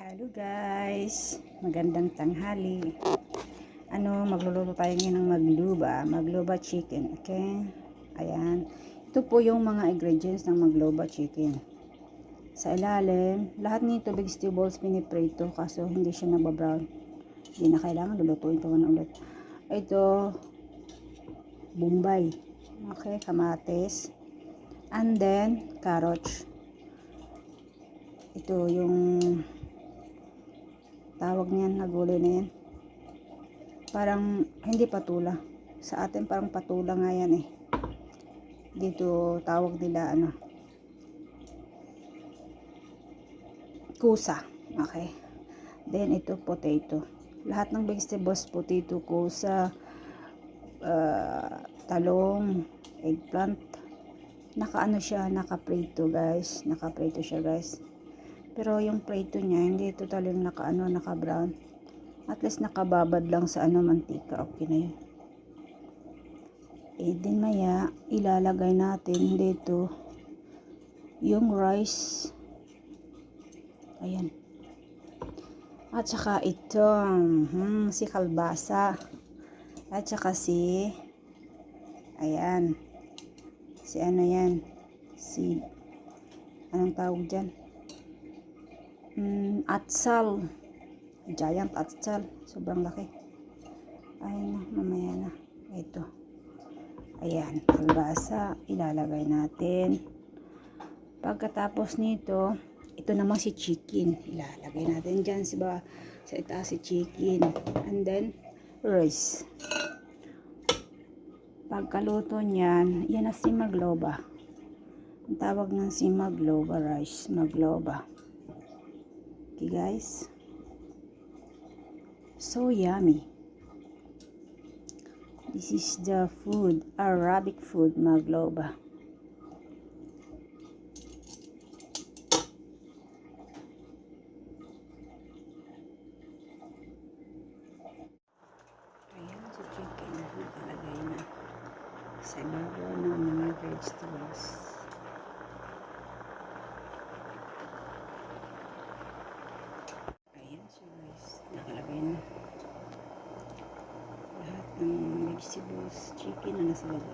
Hello guys, magandang tanghali. Magluluto tayo ngayon ng magluba chicken, okay? Ayan, ito po yung mga ingredients ng magluba chicken. Sa ilalim, lahat nito vegetables piniprito kaso hindi siya nababrown. Hindi na kailangan lulutuin pa man ulit. Ito, bombay, okay, kamatis, and then carrots. Ito yung tawag niyan na gulay na yan. Parang hindi patula. Sa atin parang patula nga yan eh. Dito tawag nila kusa. Okay. Then ito potato. Lahat ng vegetables, potato, kusa, talong, eggplant. Nakaprito guys. Nakaprito siya guys. Pero yung prito niya, hindi totally naka-brown. At least nakababad lang sa mantika. Okay na yun. Din maya, ilalagay natin dito yung rice. Ayan. At saka ito, si kalbasa. At saka ayan. Yan. Anong tawag dyan? Atsal, giant atsal, sobrang laki. Ayun na, mamaya na. Ito, ayan, kalbasa, ilalagay natin. Pagkatapos nito, ito naman si chicken, ilalagay natin dyan sa itaas si chicken, and then rice. Pagkaluto niyan, yan na si magloba. Ang tawag ng si magloba rice, magloba. Okay guys, so yummy. This is the food, Arabic food, magloba. Ayan si chicken, nakalagay na sa ibabaw ng mga vegetables. Nakalagay na lahat ng vegetables, chicken na nasa baba.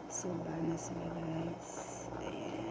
Soba na sila guys. Ayan.